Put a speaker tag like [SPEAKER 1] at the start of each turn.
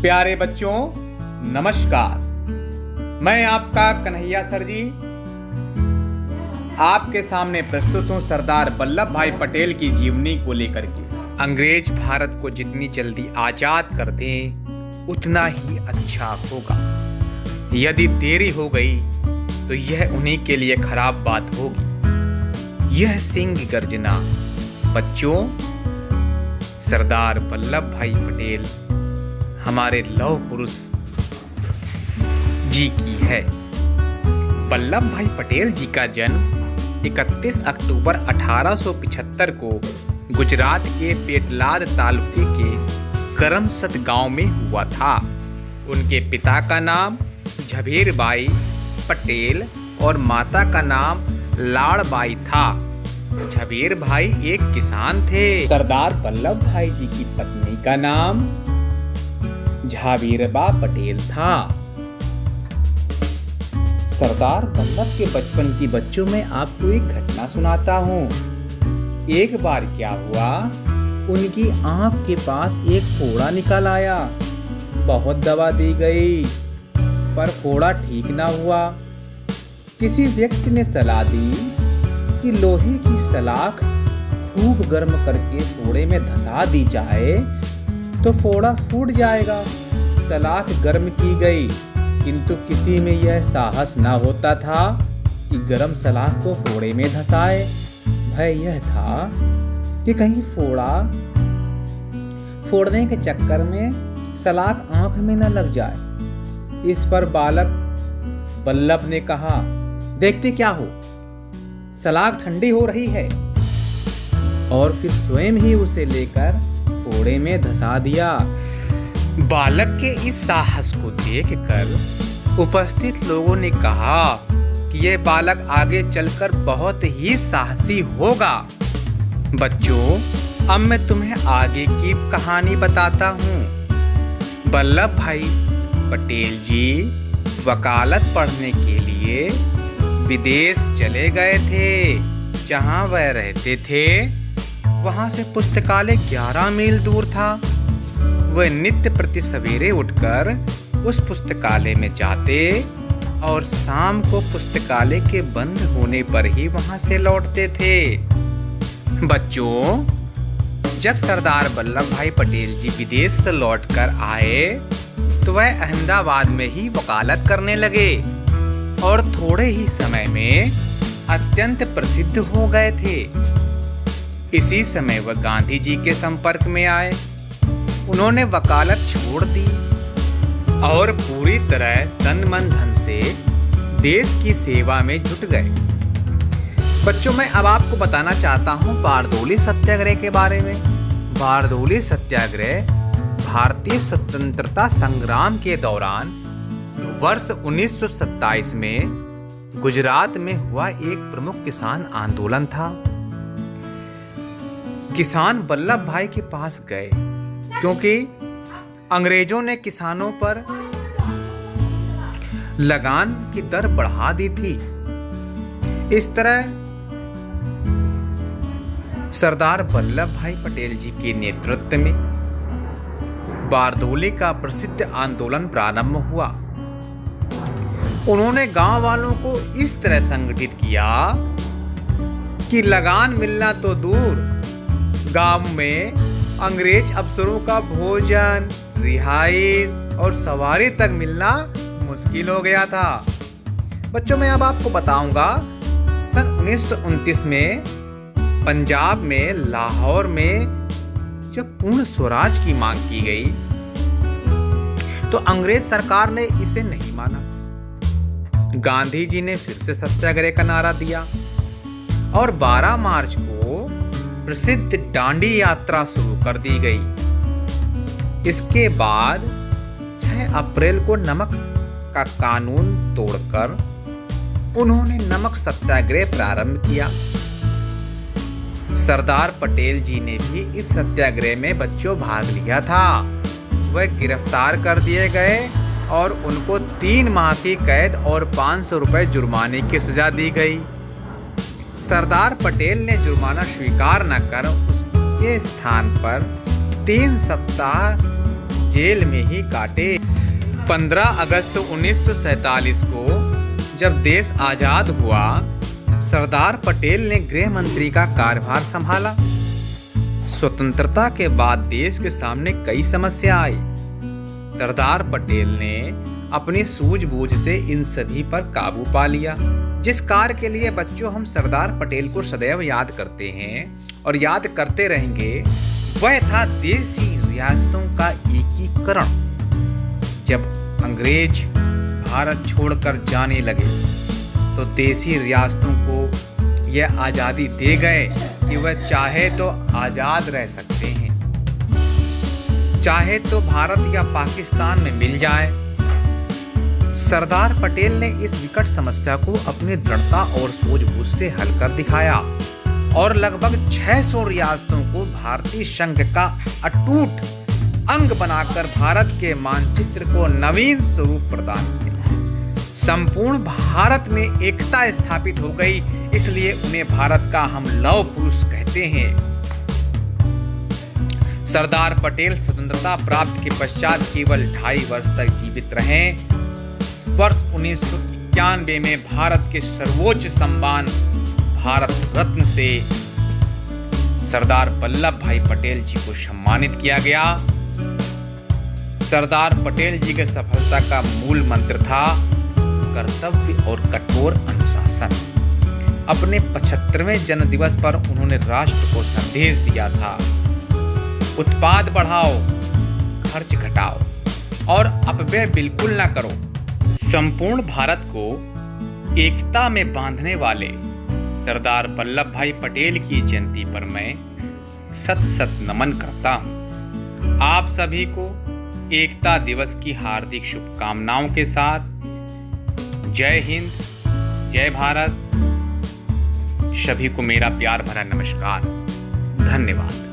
[SPEAKER 1] प्यारे बच्चों, नमस्कार। मैं आपका कन्हैया सर जी आपके सामने प्रस्तुत हूँ सरदार वल्लभ भाई पटेल की जीवनी को लेकर के। अंग्रेज भारत को जितनी जल्दी आजाद कर दें उतना ही अच्छा होगा। यदि देरी हो गई तो यह उन्हीं के लिए खराब बात होगी। यह सिंह गर्जना बच्चों सरदार वल्लभ भाई पटेल हमारे लौह पुरुष जी की है। वल्लभ भाई पटेल जी का जन्म 31 अक्टूबर 1875 को गुजरात के पेटलाद तालुके के करमसद गांव में हुआ था। उनके पिता का नाम झवेरबाई पटेल और माता का नाम लाड़बाई था। झवेरभाई एक किसान थे। सरदार वल्लभ भाई जी की पत्नी का नाम झावेरबा पटेल था। सरदार वल्लभ के बचपन की बच्चों में आपको एक घटना सुनाता हूँ। एक बार क्या हुआ, उनकी आंख के पास एक फोड़ा निकल आया। बहुत दवा दी गई पर फोड़ा ठीक ना हुआ। किसी व्यक्ति ने सलाह दी कि लोहे की सलाख खूब गर्म करके फोड़े में धंसा दी जाए तो फोड़ा फूट जाएगा। सलाख गर्म की गई किंतु किसी में यह साहस ना होता था कि गर्म सलाख को फोड़े में धंसाए। भय यह था कि कहीं फोड़ने के चक्कर में सलाख आंख में न लग जाए। इस पर बालक वल्लभ ने कहा, देखते क्या हो, सलाख ठंडी हो रही है। और फिर स्वयं ही उसे लेकर फोड़े में धंसा दिया। बालक के इस साहस को देखकर उपस्थित लोगों ने कहा कि यह बालक आगे चलकर बहुत ही साहसी होगा। बच्चों, अब मैं तुम्हें आगे की कहानी बताता हूँ। वल्लभ भाई पटेल जी वकालत पढ़ने के लिए विदेश चले गए थे। जहाँ वह रहते थे वहाँ से पुस्तकालय 11 मील दूर था। वह नित्य प्रति सवेरे उठकर उस पुस्तकालय में जाते और शाम को पुस्तकालय के बंद होने पर ही वहां से लौटते थे। बच्चों, जब सरदार वल्लभ भाई पटेल जी विदेश से लौटकर आए तो वह अहमदाबाद में ही वकालत करने लगे और थोड़े ही समय में अत्यंत प्रसिद्ध हो गए थे। इसी समय वह गांधी जी के संपर्क में आए। उन्होंने वकालत छोड़ दी और पूरी तरह तन मन धन से देश की सेवा में जुट गए। बच्चों, मैं अब आपको बताना चाहता हूं बारदोली सत्याग्रह के बारे में। बारदोली सत्याग्रह भारतीय स्वतंत्रता संग्राम के दौरान वर्ष 1927 में गुजरात में हुआ एक प्रमुख किसान आंदोलन था। किसान वल्लभ भाई के पास गए क्योंकि अंग्रेजों ने किसानों पर लगान की दर बढ़ा दी थी। इस तरह सरदार वल्लभ भाई पटेल जी के नेतृत्व में बारदोली का प्रसिद्ध आंदोलन प्रारंभ हुआ। उन्होंने गांव वालों को इस तरह संगठित किया कि लगान मिलना तो दूर, गांव में अंग्रेज अफसरों का भोजन, रिहाइश और सवारी तक मिलना मुश्किल हो गया था। बच्चों, मैं अब आपको बताऊंगा सन 1929 में पंजाब में लाहौर में जब पूर्ण स्वराज की मांग की गई तो अंग्रेज सरकार ने इसे नहीं माना। गांधी जी ने फिर से सत्याग्रह का नारा दिया और 12 मार्च को प्रसिद्ध दांडी यात्रा शुरू कर दी गई। इसके बाद 6 अप्रैल को नमक का कानून तोड़कर उन्होंने नमक सत्याग्रह प्रारंभ किया। सरदार पटेल जी ने भी इस सत्याग्रह में बच्चों भाग लिया था। वह गिरफ्तार कर दिए गए और उनको 3 माह की कैद और 500 रुपए जुर्माने की सजा दी गई। सरदार पटेल ने जुर्माना स्वीकार न कर उसके स्थान पर 3 सप्ताह जेल में ही काटे। 15 अगस्त 1947 को जब देश आजाद हुआ, सरदार पटेल ने गृह मंत्री का कार्यभार संभाला। स्वतंत्रता के बाद देश के सामने कई समस्या आई। सरदार पटेल ने अपनी सूझबूझ से इन सभी पर काबू पा लिया। जिस कार्य के लिए बच्चों हम सरदार पटेल को सदैव याद करते हैं और याद करते रहेंगे, वह था देसी रियासतों का एकीकरण। जब अंग्रेज भारत छोड़कर जाने लगे तो देसी रियासतों को यह आज़ादी दे गए कि वह चाहे तो आज़ाद रह सकते हैं, चाहे तो भारत या पाकिस्तान में मिल जाए। सरदार पटेल ने इस विकट समस्या को अपनी दृढ़ता और सूझबूझ से हल कर दिखाया और लगभग 600 रियासतों को भारतीय संघ का अटूट अंग बनाकर भारत के मानचित्र को नवीन स्वरूप प्रदान किया। संपूर्ण भारत में एकता स्थापित हो गई, इसलिए उन्हें भारत का हम लौह पुरुष कहते हैं। सरदार पटेल स्वतंत्रता प्राप्त के पश्चात केवल 2.5 वर्ष तक जीवित रहे। वर्ष 1991 में भारत के सर्वोच्च सम्मान भारत रत्न से सरदार वल्लभ भाई पटेल जी को सम्मानित किया गया। सरदार पटेल जी के सफलता का मूल मंत्र था कर्तव्य और कठोर अनुशासन। अपने 75वें जन्म दिवस पर उन्होंने राष्ट्र को संदेश दिया था, उत्पाद बढ़ाओ, खर्च घटाओ और अपव्यय बिल्कुल ना करो। संपूर्ण भारत को एकता में बांधने वाले सरदार वल्लभ भाई पटेल की जयंती पर मैं सत सत नमन करता हूं। आप सभी को एकता दिवस की हार्दिक शुभकामनाओं के साथ जय हिंद, जय भारत। सभी को मेरा प्यार भरा नमस्कार। धन्यवाद।